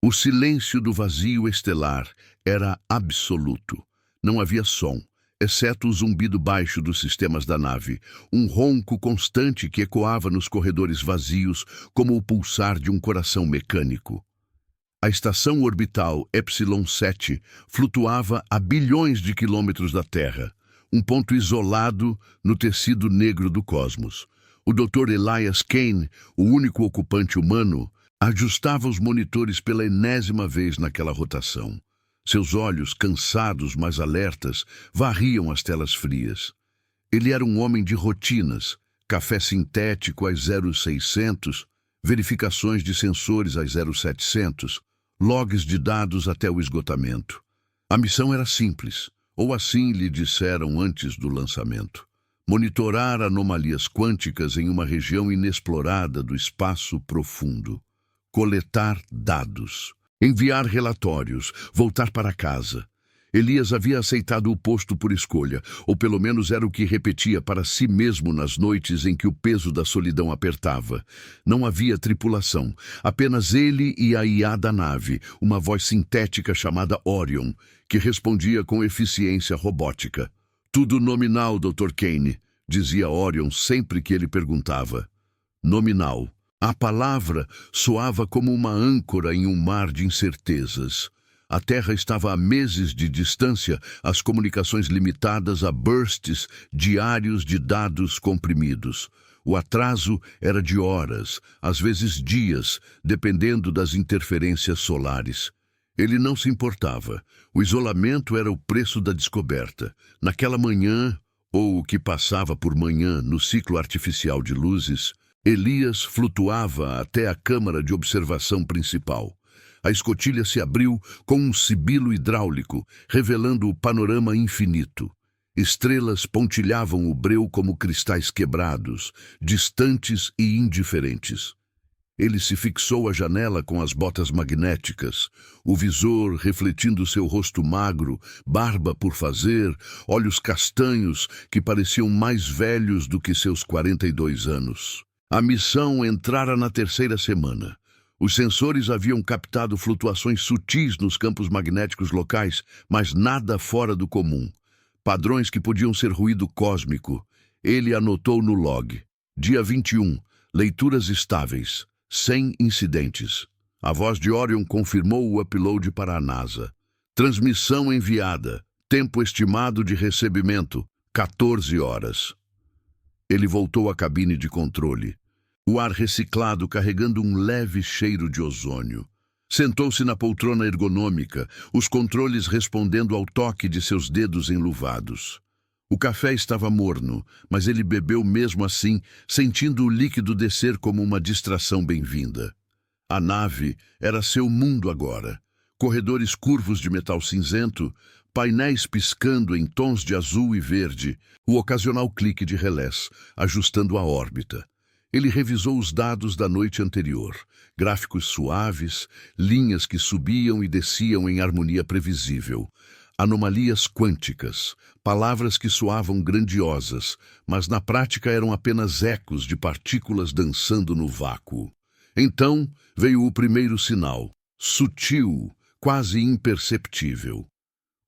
O silêncio do vazio estelar era absoluto. Não havia som, exceto o zumbido baixo dos sistemas da nave, um ronco constante que ecoava nos corredores vazios como o pulsar de um coração mecânico. A estação orbital Epsilon 7 flutuava a bilhões de quilômetros da Terra, um ponto isolado no tecido negro do cosmos. O Dr. Elias Kane, o único ocupante humano, ajustava os monitores pela enésima vez naquela rotação. Seus olhos, cansados, mas alertas, varriam as telas frias. Ele era um homem de rotinas, café sintético às 0600, verificações de sensores às 0700, logs de dados até o esgotamento. A missão era simples, ou assim lhe disseram antes do lançamento: monitorar anomalias quânticas em uma região inexplorada do espaço profundo. Coletar dados, enviar relatórios, voltar para casa. Elias havia aceitado o posto por escolha, ou pelo menos era o que repetia para si mesmo nas noites em que o peso da solidão apertava. Não havia tripulação, apenas ele e a IA da nave, uma voz sintética chamada Orion, que respondia com eficiência robótica. Tudo nominal, Dr. Kane, dizia Orion sempre que ele perguntava. Nominal. A palavra soava como uma âncora em um mar de incertezas. A Terra estava a meses de distância, as comunicações limitadas a bursts diários de dados comprimidos. O atraso era de horas, às vezes dias, dependendo das interferências solares. Ele não se importava. O isolamento era o preço da descoberta. Naquela manhã, ou o que passava por manhã no ciclo artificial de luzes, Elias flutuava até a câmara de observação principal. A escotilha se abriu com um sibilo hidráulico, revelando o panorama infinito. Estrelas pontilhavam o breu como cristais quebrados, distantes e indiferentes. Ele se fixou à janela com as botas magnéticas, o visor refletindo seu rosto magro, barba por fazer, olhos castanhos que pareciam mais velhos do que seus 42 anos. A missão entrara na terceira semana. Os sensores haviam captado flutuações sutis nos campos magnéticos locais, mas nada fora do comum. Padrões que podiam ser ruído cósmico. Ele anotou no log. Dia 21, leituras estáveis, sem incidentes. A voz de Orion confirmou o upload para a NASA. Transmissão enviada. Tempo estimado de recebimento, 14 horas. Ele voltou à cabine de controle. O ar reciclado carregando um leve cheiro de ozônio. Sentou-se na poltrona ergonômica, os controles respondendo ao toque de seus dedos enluvados. O café estava morno, mas ele bebeu mesmo assim, sentindo o líquido descer como uma distração bem-vinda. A nave era seu mundo agora. Corredores curvos de metal cinzento, painéis piscando em tons de azul e verde, o ocasional clique de relés, ajustando a órbita. Ele revisou os dados da noite anterior, gráficos suaves, linhas que subiam e desciam em harmonia previsível, anomalias quânticas, palavras que soavam grandiosas, mas na prática eram apenas ecos de partículas dançando no vácuo. Então veio o primeiro sinal, sutil, quase imperceptível.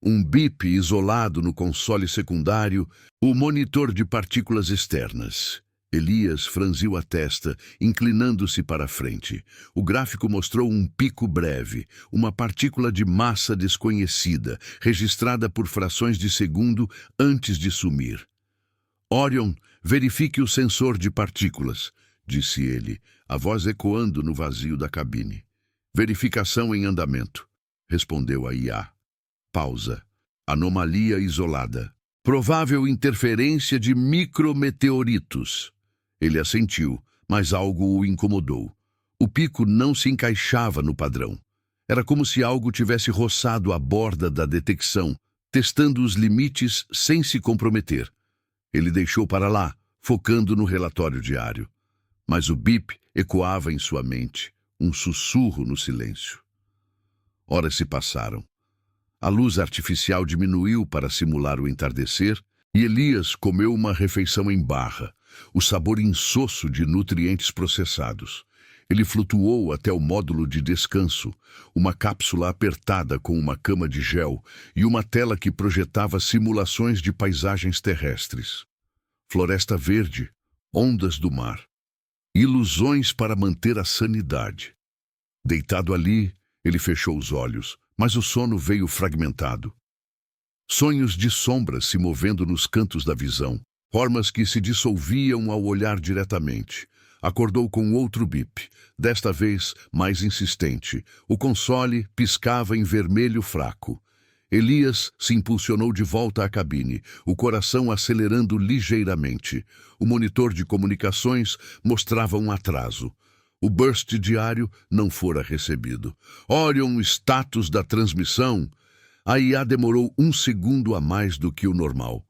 Um bip isolado no console secundário, o monitor de partículas externas. Elias franziu a testa, inclinando-se para a frente. O gráfico mostrou um pico breve, uma partícula de massa desconhecida, registrada por frações de segundo antes de sumir. Orion, verifique o sensor de partículas, disse ele, a voz ecoando no vazio da cabine. Verificação em andamento, respondeu a IA. Pausa. Anomalia isolada. Provável interferência de micrometeoritos. Ele assentiu, mas algo o incomodou. O pico não se encaixava no padrão. Era como se algo tivesse roçado a borda da detecção, testando os limites sem se comprometer. Ele deixou para lá, focando no relatório diário. Mas o bip ecoava em sua mente, um sussurro no silêncio. Horas se passaram. A luz artificial diminuiu para simular o entardecer e Elias comeu uma refeição em barra, o sabor insosso de nutrientes processados. Ele flutuou até o módulo de descanso, uma cápsula apertada com uma cama de gel e uma tela que projetava simulações de paisagens terrestres. Floresta verde, ondas do mar, ilusões para manter a sanidade. Deitado ali, ele fechou os olhos, mas o sono veio fragmentado. Sonhos de sombras se movendo nos cantos da visão, formas que se dissolviam ao olhar diretamente. Acordou com outro bip, desta vez mais insistente. O console piscava em vermelho fraco. Elias se impulsionou de volta à cabine, o coração acelerando ligeiramente. O monitor de comunicações mostrava um atraso. O burst diário não fora recebido. Orion, status da transmissão. A IA demorou 1 segundo a mais do que o normal.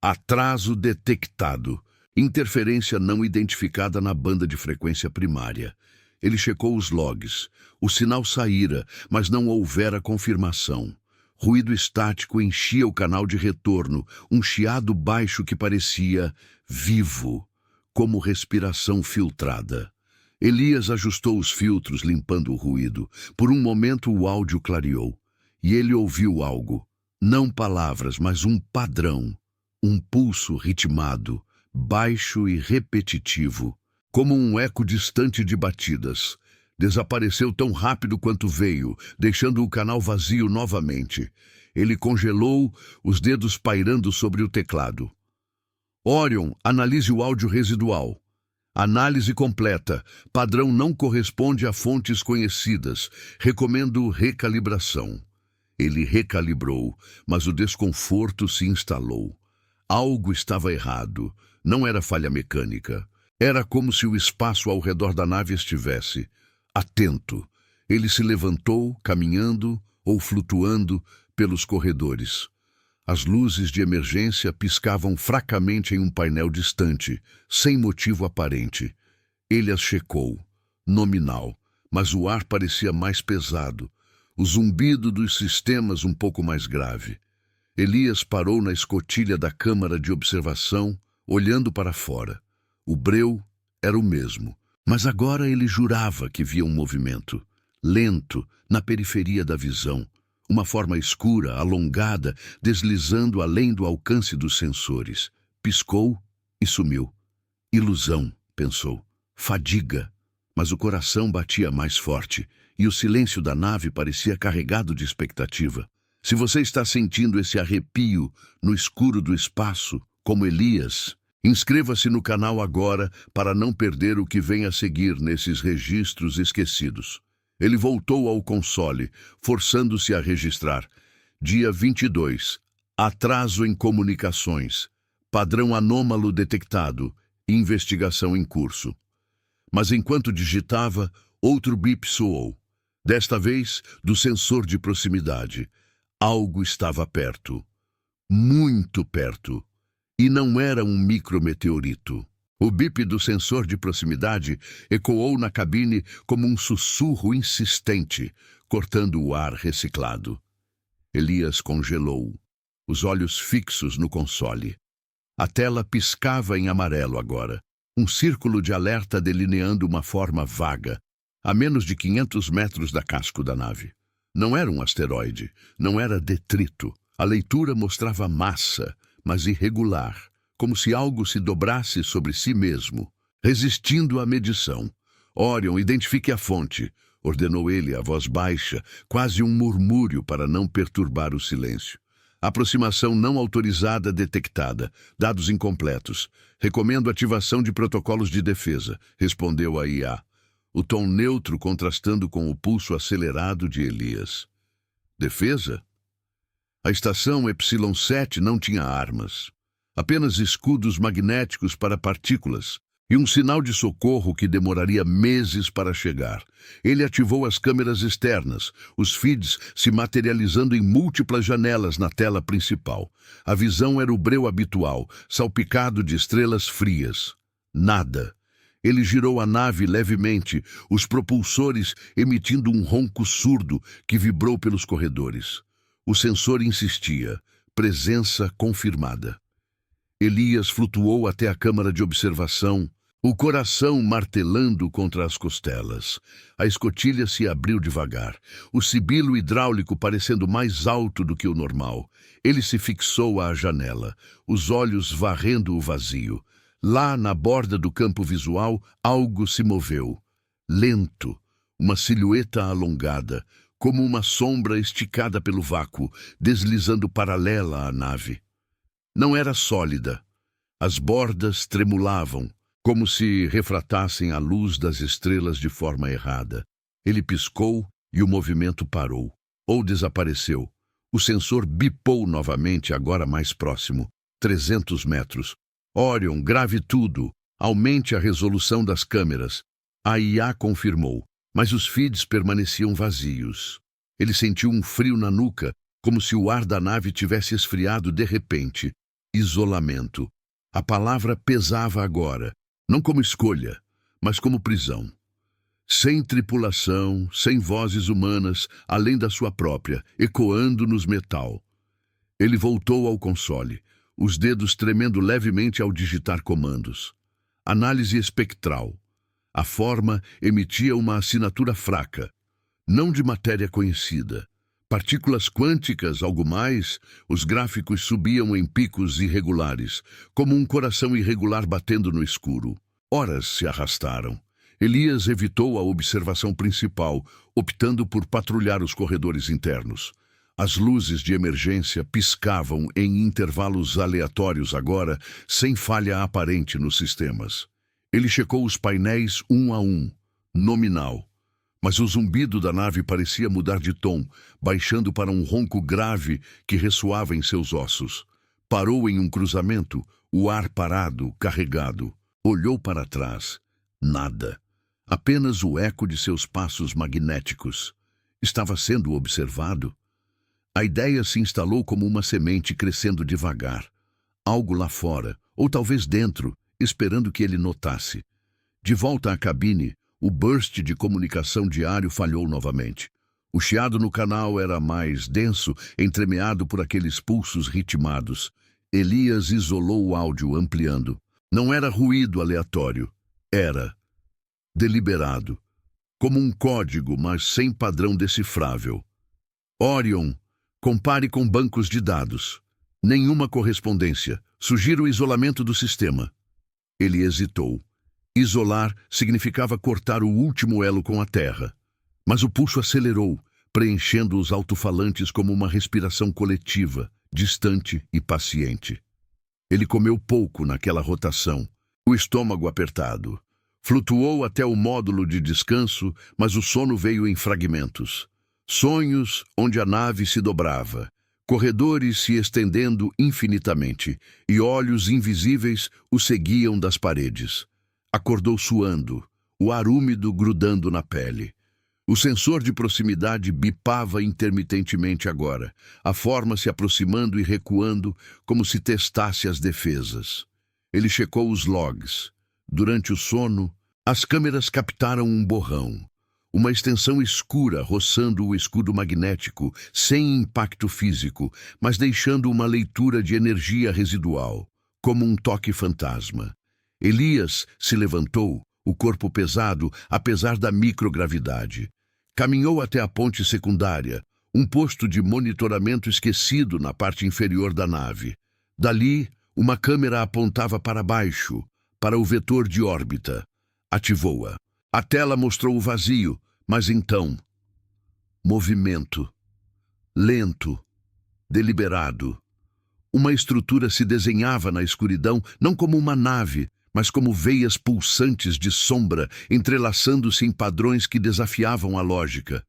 Atraso detectado. Interferência não identificada na banda de frequência primária. Ele checou os logs. O sinal saíra, mas não houvera confirmação. Ruído estático enchia o canal de retorno, um chiado baixo que parecia vivo, como respiração filtrada. Elias ajustou os filtros, limpando o ruído. Por um momento o áudio clareou, e ele ouviu algo. Não palavras, mas um padrão. Um pulso ritmado, baixo e repetitivo, como um eco distante de batidas. Desapareceu tão rápido quanto veio, deixando o canal vazio novamente. Ele congelou, os dedos pairando sobre o teclado. Orion, analise o áudio residual. Análise completa. Padrão não corresponde a fontes conhecidas. Recomendo recalibração. Ele recalibrou, mas o desconforto se instalou. Algo estava errado. Não era falha mecânica. Era como se o espaço ao redor da nave estivesse atento. Ele se levantou, caminhando ou flutuando pelos corredores. As luzes de emergência piscavam fracamente em um painel distante, sem motivo aparente. Ele as checou. Nominal, mas o ar parecia mais pesado. O zumbido dos sistemas um pouco mais grave. Elias parou na escotilha da câmara de observação, olhando para fora. O breu era o mesmo, mas agora ele jurava que via um movimento, lento, na periferia da visão. Uma forma escura, alongada, deslizando além do alcance dos sensores. Piscou e sumiu. Ilusão, pensou. Fadiga. Mas o coração batia mais forte, e o silêncio da nave parecia carregado de expectativa. Se você está sentindo esse arrepio no escuro do espaço, como Elias, inscreva-se no canal agora para não perder o que vem a seguir nesses registros esquecidos. Ele voltou ao console, forçando-se a registrar. Dia 22. Atraso em comunicações. Padrão anômalo detectado. Investigação em curso. Mas enquanto digitava, outro bip soou. Desta vez, do sensor de proximidade. Algo estava perto. Muito perto. E não era um micrometeorito. O bip do sensor de proximidade ecoou na cabine como um sussurro insistente, cortando o ar reciclado. Elias congelou, os olhos fixos no console. A tela piscava em amarelo agora, um círculo de alerta delineando uma forma vaga, a menos de 500 metros da casco da nave. Não era um asteroide, não era detrito. A leitura mostrava massa, mas irregular, como se algo se dobrasse sobre si mesmo, resistindo à medição. Orion, identifique a fonte, ordenou ele a voz baixa, quase um murmúrio para não perturbar o silêncio. Aproximação não autorizada detectada, dados incompletos. Recomendo ativação de protocolos de defesa, respondeu a IA. O tom neutro contrastando com o pulso acelerado de Elias. Defesa? A estação Epsilon 7 não tinha armas. Apenas escudos magnéticos para partículas e um sinal de socorro que demoraria meses para chegar. Ele ativou as câmeras externas, os feeds se materializando em múltiplas janelas na tela principal. A visão era o breu habitual, salpicado de estrelas frias. Nada. Ele girou a nave levemente, os propulsores emitindo um ronco surdo que vibrou pelos corredores. O sensor insistia. Presença confirmada. Elias flutuou até a câmara de observação, o coração martelando contra as costelas. A escotilha se abriu devagar, o sibilo hidráulico parecendo mais alto do que o normal. Ele se fixou à janela, os olhos varrendo o vazio. Lá, na borda do campo visual, algo se moveu. Lento, uma silhueta alongada, como uma sombra esticada pelo vácuo, deslizando paralela à nave. Não era sólida. As bordas tremulavam, como se refratassem a luz das estrelas de forma errada. Ele piscou e o movimento parou, ou desapareceu. O sensor bipou novamente, agora mais próximo, 300 metros. Orion, grave tudo, aumente a resolução das câmeras. A IA confirmou, mas os feeds permaneciam vazios. Ele sentiu um frio na nuca, como se o ar da nave tivesse esfriado de repente. Isolamento. A palavra pesava agora, não como escolha, mas como prisão. Sem tripulação, sem vozes humanas, além da sua própria, ecoando nos metal. Ele voltou ao console, os dedos tremendo levemente ao digitar comandos. Análise espectral. A forma emitia uma assinatura fraca, não de matéria conhecida. Partículas quânticas, algo mais, os gráficos subiam em picos irregulares, como um coração irregular batendo no escuro. Horas se arrastaram. Elias evitou a observação principal, optando por patrulhar os corredores internos. As luzes de emergência piscavam em intervalos aleatórios agora, sem falha aparente nos sistemas. Ele checou os painéis um a um, nominal. Mas o zumbido da nave parecia mudar de tom, baixando para um ronco grave que ressoava em seus ossos. Parou em um cruzamento, o ar parado, carregado. Olhou para trás. Nada. Apenas o eco de seus passos magnéticos. Estava sendo observado? A ideia se instalou como uma semente crescendo devagar. Algo lá fora, ou talvez dentro, esperando que ele notasse. De volta à cabine, o burst de comunicação diário falhou novamente. O chiado no canal era mais denso, entremeado por aqueles pulsos ritmados. Elias isolou o áudio, ampliando. Não era ruído aleatório. Era deliberado. Como um código, mas sem padrão decifrável. Orion, compare com bancos de dados. Nenhuma correspondência. Sugiro o isolamento do sistema. Ele hesitou. Isolar significava cortar o último elo com a Terra. Mas o pulso acelerou, preenchendo os alto-falantes como uma respiração coletiva, distante e paciente. Ele comeu pouco naquela rotação, o estômago apertado. Flutuou até o módulo de descanso, mas o sono veio em fragmentos. Sonhos onde a nave se dobrava, corredores se estendendo infinitamente, e olhos invisíveis o seguiam das paredes. Acordou suando, o ar úmido grudando na pele. O sensor de proximidade bipava intermitentemente agora, a forma se aproximando e recuando como se testasse as defesas. Ele checou os logs. Durante o sono, as câmeras captaram um borrão. Uma extensão escura roçando o escudo magnético, sem impacto físico, mas deixando uma leitura de energia residual, como um toque fantasma. Elias se levantou, o corpo pesado, apesar da microgravidade. Caminhou até a ponte secundária, um posto de monitoramento esquecido na parte inferior da nave. Dali, uma câmera apontava para baixo, para o vetor de órbita. Ativou-a. A tela mostrou o vazio, mas então... movimento. Lento. Deliberado. Uma estrutura se desenhava na escuridão, não como uma nave, mas como veias pulsantes de sombra, entrelaçando-se em padrões que desafiavam a lógica.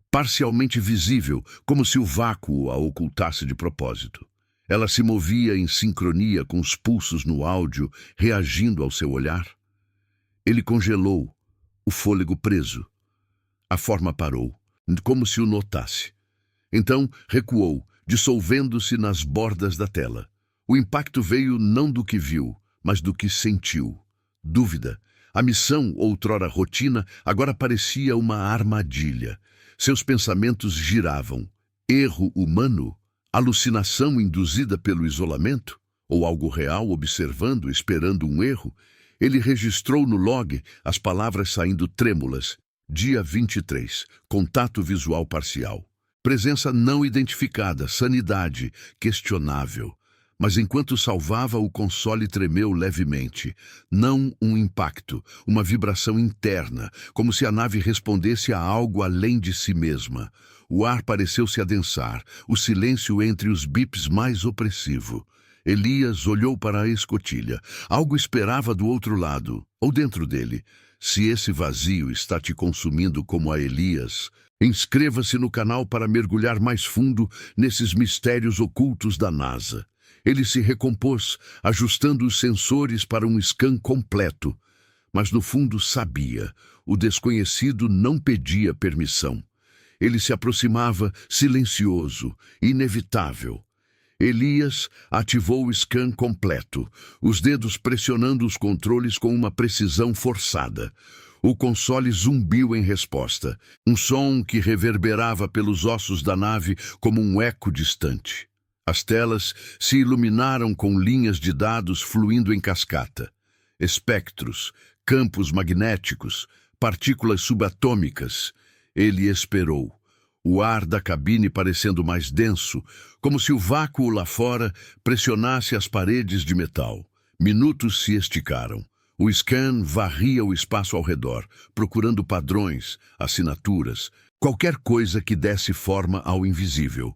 Parcialmente visível, como se o vácuo a ocultasse de propósito. Ela se movia em sincronia com os pulsos no áudio, reagindo ao seu olhar. Ele congelou, o fôlego preso. A forma parou, como se o notasse. Então recuou, dissolvendo-se nas bordas da tela. O impacto veio não do que viu, mas do que sentiu. Dúvida. A missão, outrora rotina, agora parecia uma armadilha. Seus pensamentos giravam. Erro humano? Alucinação induzida pelo isolamento? Ou algo real observando, esperando um erro? Ele registrou no log as palavras saindo trêmulas. Dia 23, contato visual parcial. Presença não identificada, sanidade questionável. Mas enquanto salvava, o console tremeu levemente. Não um impacto, uma vibração interna, como se a nave respondesse a algo além de si mesma. O ar pareceu se adensar, o silêncio entre os bips mais opressivo. Elias olhou para a escotilha. Algo esperava do outro lado, ou dentro dele. Se esse vazio está te consumindo como a Elias, inscreva-se no canal para mergulhar mais fundo nesses mistérios ocultos da NASA. Ele se recompôs, ajustando os sensores para um scan completo. Mas no fundo sabia, o desconhecido não pedia permissão. Ele se aproximava, silencioso, inevitável. Elias ativou o scan completo, os dedos pressionando os controles com uma precisão forçada. O console zumbiu em resposta, um som que reverberava pelos ossos da nave como um eco distante. As telas se iluminaram com linhas de dados fluindo em cascata. Espectros, campos magnéticos, partículas subatômicas. Ele esperou. O ar da cabine parecendo mais denso, como se o vácuo lá fora pressionasse as paredes de metal. Minutos se esticaram. O scan varria o espaço ao redor, procurando padrões, assinaturas, qualquer coisa que desse forma ao invisível.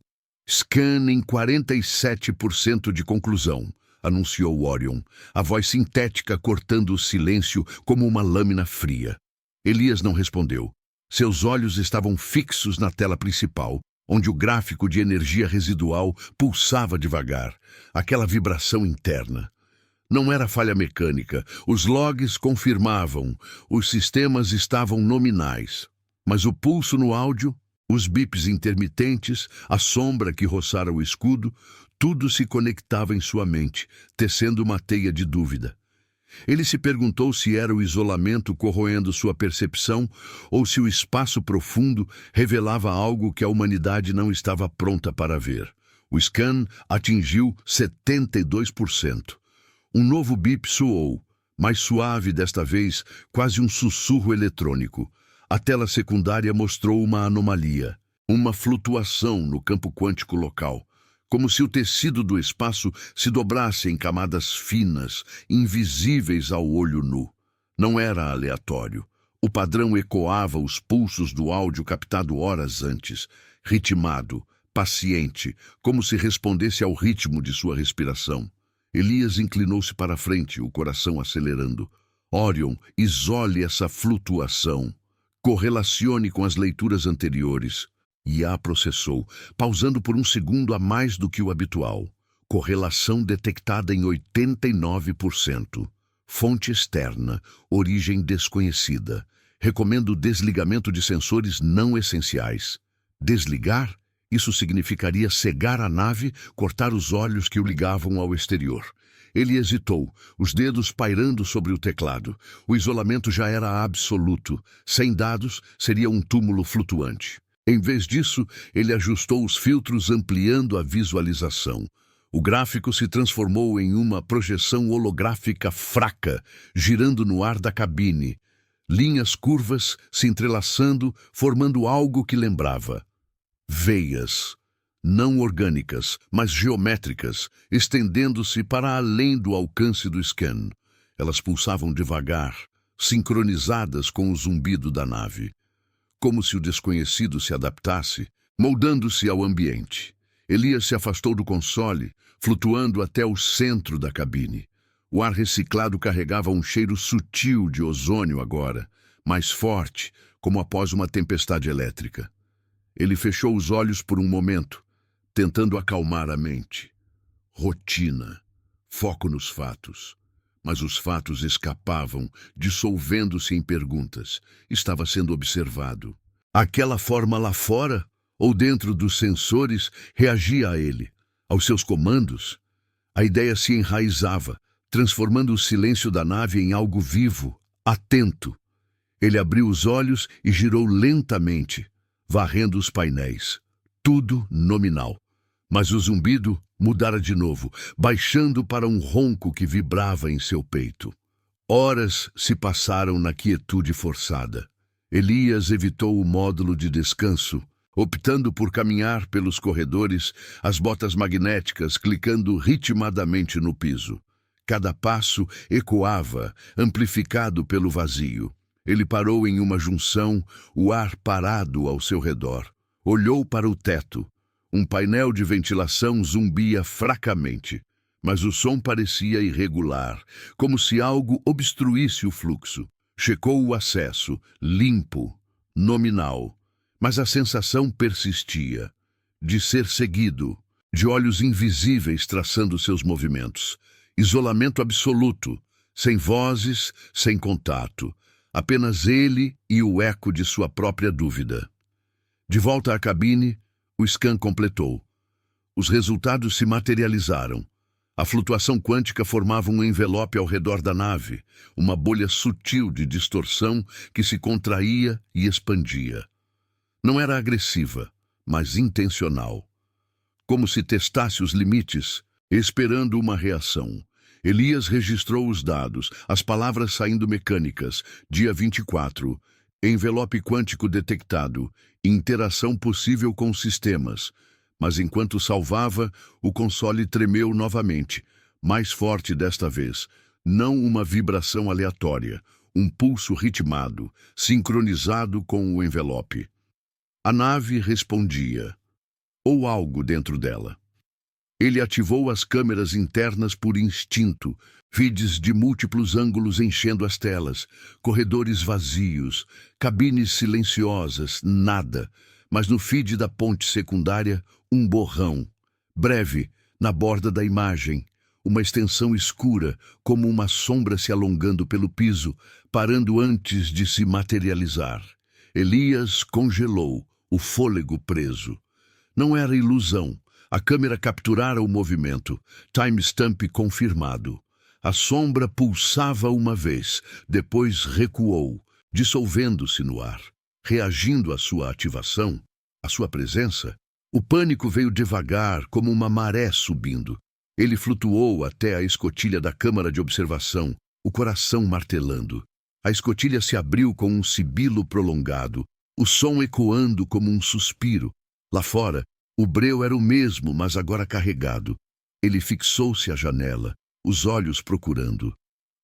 Scan em 47% de conclusão, anunciou Orion, a voz sintética cortando o silêncio como uma lâmina fria. Elias não respondeu. Seus olhos estavam fixos na tela principal, onde o gráfico de energia residual pulsava devagar, aquela vibração interna. Não era falha mecânica, os logs confirmavam, os sistemas estavam nominais. Mas o pulso no áudio, os bips intermitentes, a sombra que roçara o escudo, tudo se conectava em sua mente, tecendo uma teia de dúvida. Ele se perguntou se era o isolamento corroendo sua percepção ou se o espaço profundo revelava algo que a humanidade não estava pronta para ver. O scan atingiu 72%. Um novo bip soou, mais suave desta vez, quase um sussurro eletrônico. A tela secundária mostrou uma anomalia, uma flutuação no campo quântico local. Como se o tecido do espaço se dobrasse em camadas finas, invisíveis ao olho nu. Não era aleatório. O padrão ecoava os pulsos do áudio captado horas antes, ritmado, paciente, como se respondesse ao ritmo de sua respiração. Elias inclinou-se para a frente, o coração acelerando. Orion, isole essa flutuação. Correlacione com as leituras anteriores. E a processou, pausando por um segundo a mais do que o habitual. Correlação detectada em 89%. Fonte externa, origem desconhecida. Recomendo o desligamento de sensores não essenciais. Desligar? Isso significaria cegar a nave, cortar os olhos que o ligavam ao exterior. Ele hesitou, os dedos pairando sobre o teclado. O isolamento já era absoluto. Sem dados, seria um túmulo flutuante. Em vez disso, ele ajustou os filtros ampliando a visualização. O gráfico se transformou em uma projeção holográfica fraca, girando no ar da cabine. Linhas curvas se entrelaçando, formando algo que lembrava. Veias, não orgânicas, mas geométricas, estendendo-se para além do alcance do scan. Elas pulsavam devagar, sincronizadas com o zumbido da nave. Como se o desconhecido se adaptasse, moldando-se ao ambiente. Elias se afastou do console, flutuando até o centro da cabine. O ar reciclado carregava um cheiro sutil de ozônio agora, mais forte, como após uma tempestade elétrica. Ele fechou os olhos por um momento, tentando acalmar a mente. Rotina, foco nos fatos. Mas os fatos escapavam, dissolvendo-se em perguntas. Estava sendo observado. Aquela forma lá fora, ou dentro dos sensores, reagia a ele, aos seus comandos. A ideia se enraizava, transformando o silêncio da nave em algo vivo, atento. Ele abriu os olhos e girou lentamente, varrendo os painéis. Tudo nominal. Mas o zumbido mudara de novo, baixando para um ronco que vibrava em seu peito. Horas se passaram na quietude forçada. Elias evitou o módulo de descanso, optando por caminhar pelos corredores, as botas magnéticas clicando ritmadamente no piso. Cada passo ecoava, amplificado pelo vazio. Ele parou em uma junção, o ar parado ao seu redor. Olhou para o teto. Um painel de ventilação zumbia fracamente, mas o som parecia irregular, como se algo obstruísse o fluxo. Checou o acesso, limpo, nominal, mas a sensação persistia, de ser seguido, de olhos invisíveis traçando seus movimentos. Isolamento absoluto, sem vozes, sem contato, apenas ele e o eco de sua própria dúvida. De volta à cabine, o scan completou. Os resultados se materializaram. A flutuação quântica formava um envelope ao redor da nave, uma bolha sutil de distorção que se contraía e expandia. Não era agressiva, mas intencional. Como se testasse os limites, esperando uma reação. Elias registrou os dados, as palavras saindo mecânicas. Dia 24. Envelope quântico detectado. Interação possível com sistemas. Mas enquanto salvava, o console tremeu novamente, mais forte desta vez. Não uma vibração aleatória, um pulso ritmado, sincronizado com o envelope. A nave respondia, ou algo dentro dela. Ele ativou as câmeras internas por instinto, feeds de múltiplos ângulos enchendo as telas, corredores vazios, cabines silenciosas, nada. Mas no feed da ponte secundária, um borrão. Breve, na borda da imagem, uma extensão escura, como uma sombra se alongando pelo piso, parando antes de se materializar. Elias congelou, o fôlego preso. Não era ilusão. A câmera capturara o movimento. Timestamp confirmado. A sombra pulsava uma vez, depois recuou, dissolvendo-se no ar. Reagindo à sua ativação, à sua presença, o pânico veio devagar, como uma maré subindo. Ele flutuou até a escotilha da câmara de observação, o coração martelando. A escotilha se abriu com um sibilo prolongado, o som ecoando como um suspiro. Lá fora, o breu era o mesmo, mas agora carregado. Ele fixou-se à janela, os olhos procurando.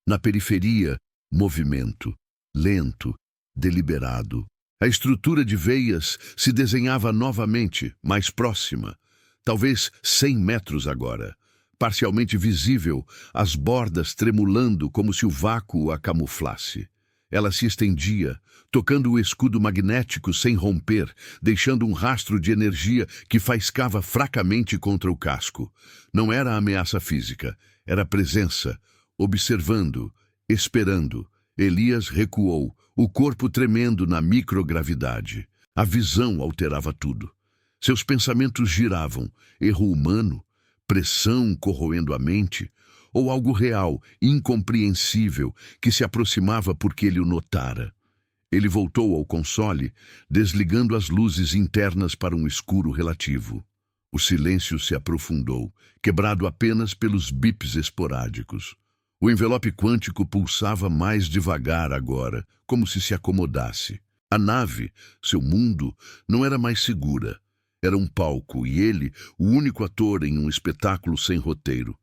Na periferia, movimento, lento, deliberado. A estrutura de veias se desenhava novamente, mais próxima, talvez 100 metros agora. Parcialmente visível, as bordas tremulando como se o vácuo a camuflasse. Ela se estendia, tocando o escudo magnético sem romper, deixando um rastro de energia que faiscava fracamente contra o casco. Não era ameaça física, era presença, observando, esperando. Elias recuou, o corpo tremendo na microgravidade. A visão alterava tudo. Seus pensamentos giravam, erro humano, pressão corroendo a mente, ou algo real, incompreensível, que se aproximava porque ele o notara. Ele voltou ao console, desligando as luzes internas para um escuro relativo. O silêncio se aprofundou, quebrado apenas pelos bips esporádicos. O envelope quântico pulsava mais devagar agora, como se acomodasse. A nave, seu mundo, não era mais segura. Era um palco e ele, o único ator em um espetáculo sem roteiro.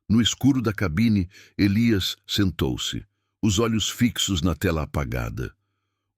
No escuro da cabine, Elias sentou-se, os olhos fixos na tela apagada.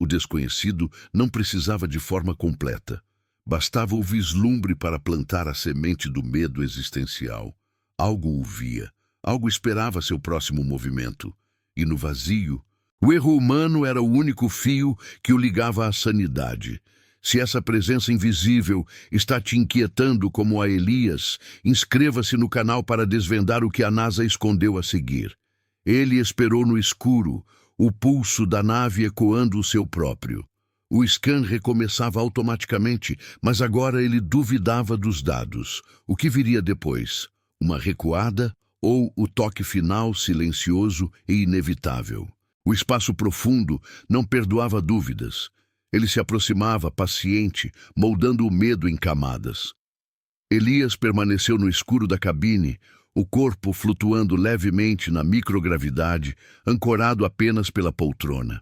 O desconhecido não precisava de forma completa. Bastava o vislumbre para plantar a semente do medo existencial. Algo o via. Algo esperava seu próximo movimento. E no vazio, o erro humano era o único fio que o ligava à sanidade. Se essa presença invisível está te inquietando como a Elias, inscreva-se no canal para desvendar o que a NASA escondeu a seguir. Ele esperou no escuro, o pulso da nave ecoando o seu próprio. O scan recomeçava automaticamente, mas agora ele duvidava dos dados. O que viria depois? Uma recuada? Ou o toque final silencioso e inevitável? O espaço profundo não perdoava dúvidas. Ele se aproximava, paciente, moldando o medo em camadas. Elias permaneceu no escuro da cabine, o corpo flutuando levemente na microgravidade, ancorado apenas pela poltrona.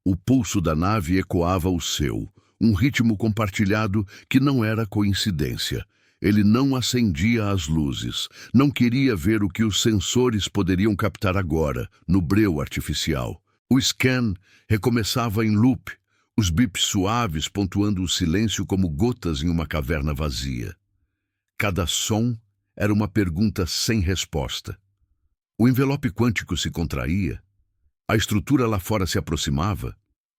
O pulso da nave ecoava o seu, um ritmo compartilhado que não era coincidência. Ele não acendia as luzes, não queria ver o que os sensores poderiam captar agora, no breu artificial. O scan recomeçava em loop, os bips suaves pontuando o silêncio como gotas em uma caverna vazia. Cada som era uma pergunta sem resposta. O envelope quântico se contraía? A estrutura lá fora se aproximava?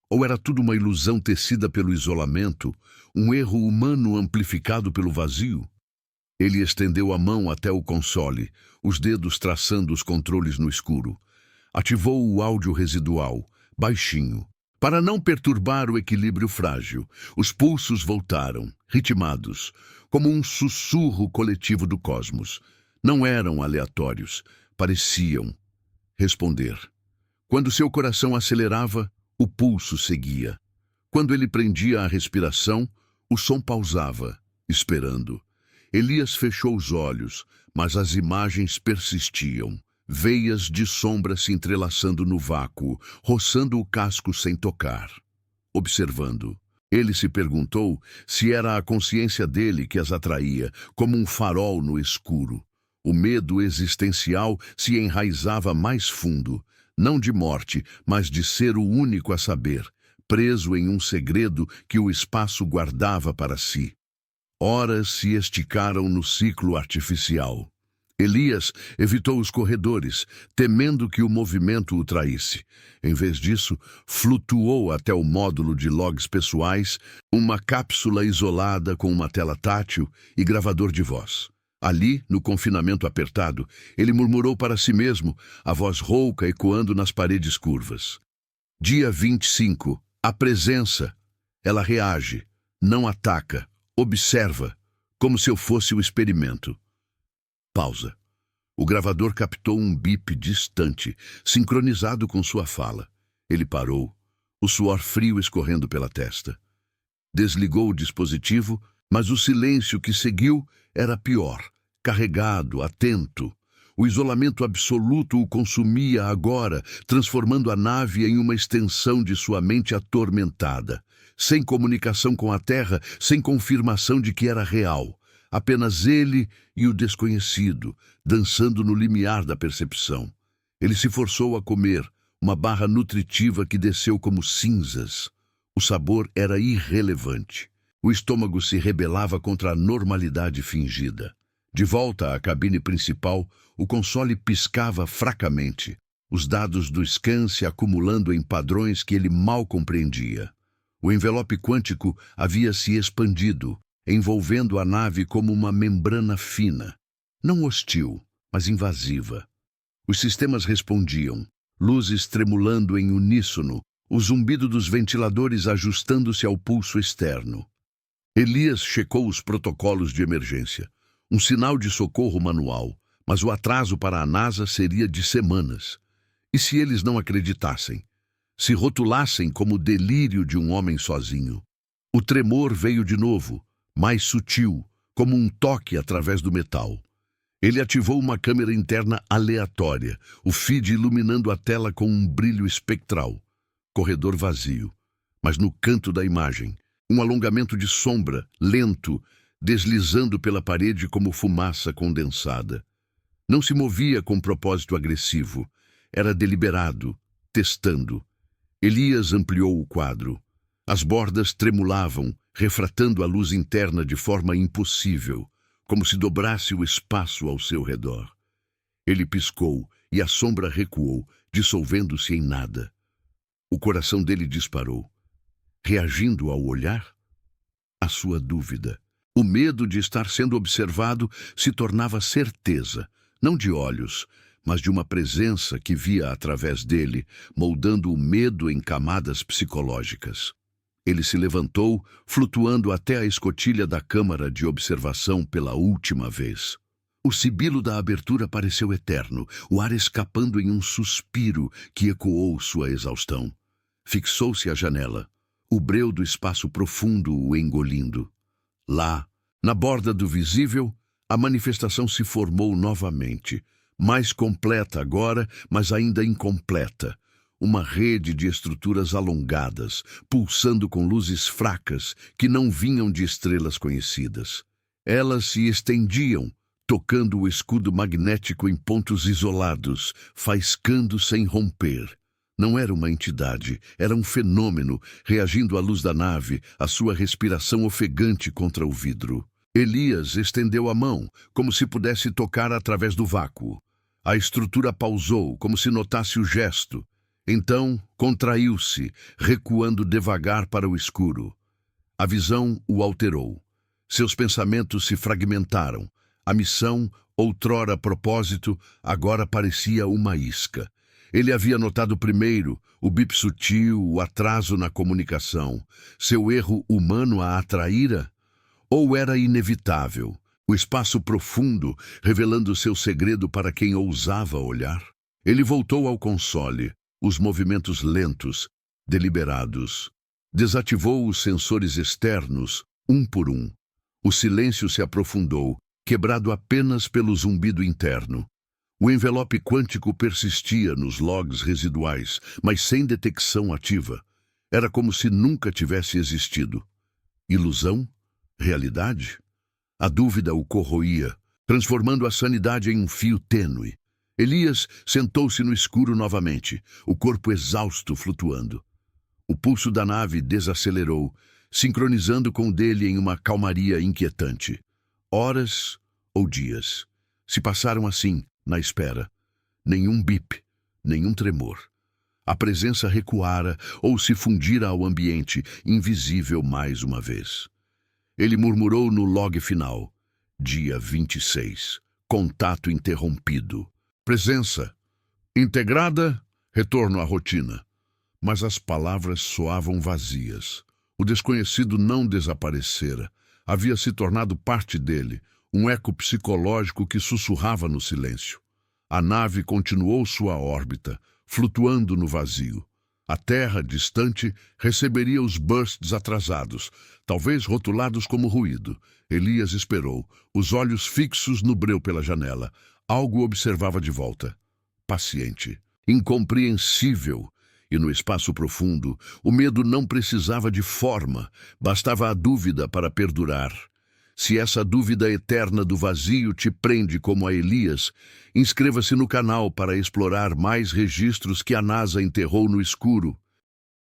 Ou era tudo uma ilusão tecida pelo isolamento, um erro humano amplificado pelo vazio? Ele estendeu a mão até o console, os dedos traçando os controles no escuro. Ativou o áudio residual, baixinho, para não perturbar o equilíbrio frágil. Os pulsos voltaram, ritmados, como um sussurro coletivo do cosmos. Não eram aleatórios, pareciam responder. Quando seu coração acelerava, o pulso seguia. Quando ele prendia a respiração, o som pausava, esperando. Elias fechou os olhos, mas as imagens persistiam. Veias de sombra se entrelaçando no vácuo, roçando o casco sem tocar. Observando, ele se perguntou se era a consciência dele que as atraía, como um farol no escuro. O medo existencial se enraizava mais fundo, não de morte, mas de ser o único a saber, preso em um segredo que o espaço guardava para si. Horas se esticaram no ciclo artificial. Elias evitou os corredores, temendo que o movimento o traísse. Em vez disso, flutuou até o módulo de logs pessoais, uma cápsula isolada com uma tela tátil e gravador de voz. Ali, no confinamento apertado, ele murmurou para si mesmo, a voz rouca ecoando nas paredes curvas. Dia 25. A presença. Ela reage, não ataca, observa, como se eu fosse o experimento. Pausa. O gravador captou um bip distante, sincronizado com sua fala. Ele parou, o suor frio escorrendo pela testa. Desligou o dispositivo, mas o silêncio que seguiu era pior, carregado, atento. O isolamento absoluto o consumia agora, transformando a nave em uma extensão de sua mente atormentada. Sem comunicação com a Terra, sem confirmação de que era real. Apenas ele e o desconhecido, dançando no limiar da percepção. Ele se forçou a comer, uma barra nutritiva que desceu como cinzas. O sabor era irrelevante. O estômago se rebelava contra a normalidade fingida. De volta à cabine principal, o console piscava fracamente, os dados do scan se acumulando em padrões que ele mal compreendia. O envelope quântico havia se expandido, envolvendo a nave como uma membrana fina, não hostil, mas invasiva. Os sistemas respondiam, luzes tremulando em uníssono, o zumbido dos ventiladores ajustando-se ao pulso externo. Elias checou os protocolos de emergência, um sinal de socorro manual, mas o atraso para a NASA seria de semanas. E se eles não acreditassem? Se rotulassem como delírio de um homem sozinho? O tremor veio de novo, mais sutil, como um toque através do metal. Ele ativou uma câmera interna aleatória, o feed iluminando a tela com um brilho espectral. Corredor vazio, mas no canto da imagem, um alongamento de sombra, lento, deslizando pela parede como fumaça condensada. Não se movia com propósito agressivo, era deliberado, testando. Elias ampliou o quadro. As bordas tremulavam, refratando a luz interna de forma impossível, como se dobrasse o espaço ao seu redor. Ele piscou e a sombra recuou, dissolvendo-se em nada. O coração dele disparou. Reagindo ao olhar? A sua dúvida. O medo de estar sendo observado se tornava certeza, não de olhos, mas de uma presença que via através dele, moldando o medo em camadas psicológicas. Ele se levantou, flutuando até a escotilha da câmara de observação pela última vez. O sibilo da abertura pareceu eterno, o ar escapando em um suspiro que ecoou sua exaustão. Fixou-se à janela, o breu do espaço profundo o engolindo. Lá, na borda do visível, A manifestação se formou novamente, mais completa agora, mas ainda incompleta. Uma rede de estruturas alongadas, pulsando com luzes fracas que não vinham de estrelas conhecidas. Elas se estendiam, tocando o escudo magnético em pontos isolados, faiscando sem romper. Não era uma entidade, era um fenômeno, reagindo à luz da nave, à sua respiração ofegante contra o vidro. Elias estendeu a mão, como se pudesse tocar através do vácuo. A estrutura pausou, como se notasse o gesto. Então, contraiu-se, recuando devagar para o escuro. A visão o alterou. Seus pensamentos se fragmentaram. A missão, outrora propósito, agora parecia uma isca. Ele havia notado primeiro o bip sutil, o atraso na comunicação. Seu erro humano a atraíra? Ou era inevitável? O espaço profundo, revelando seu segredo para quem ousava olhar? Ele voltou ao console, os movimentos lentos, deliberados. Desativou os sensores externos, um por um. O silêncio se aprofundou, quebrado apenas pelo zumbido interno. O envelope quântico persistia nos logs residuais, mas sem detecção ativa. Era como se nunca tivesse existido. Ilusão? Realidade? A dúvida o corroía, transformando a sanidade em um fio tênue. Elias sentou-se no escuro novamente, o corpo exausto flutuando. O pulso da nave desacelerou, sincronizando com o dele em uma calmaria inquietante. Horas ou dias se passaram assim, na espera. Nenhum bip, nenhum tremor. A presença recuara ou se fundira ao ambiente, invisível mais uma vez. Ele murmurou no log final. Dia 26. Contato interrompido. Presença. Integrada, retorno à rotina. Mas as palavras soavam vazias. O desconhecido não desaparecera. Havia se tornado parte dele, um eco psicológico que sussurrava no silêncio. A nave continuou sua órbita, flutuando no vazio. A Terra, distante, receberia os bursts atrasados, talvez rotulados como ruído. Elias esperou, os olhos fixos no breu pela janela. Algo observava de volta. Paciente, incompreensível. E no espaço profundo, o medo não precisava de forma, bastava a dúvida para perdurar. Se essa dúvida eterna do vazio te prende como a Elias, inscreva-se no canal para explorar mais registros que a NASA enterrou no escuro.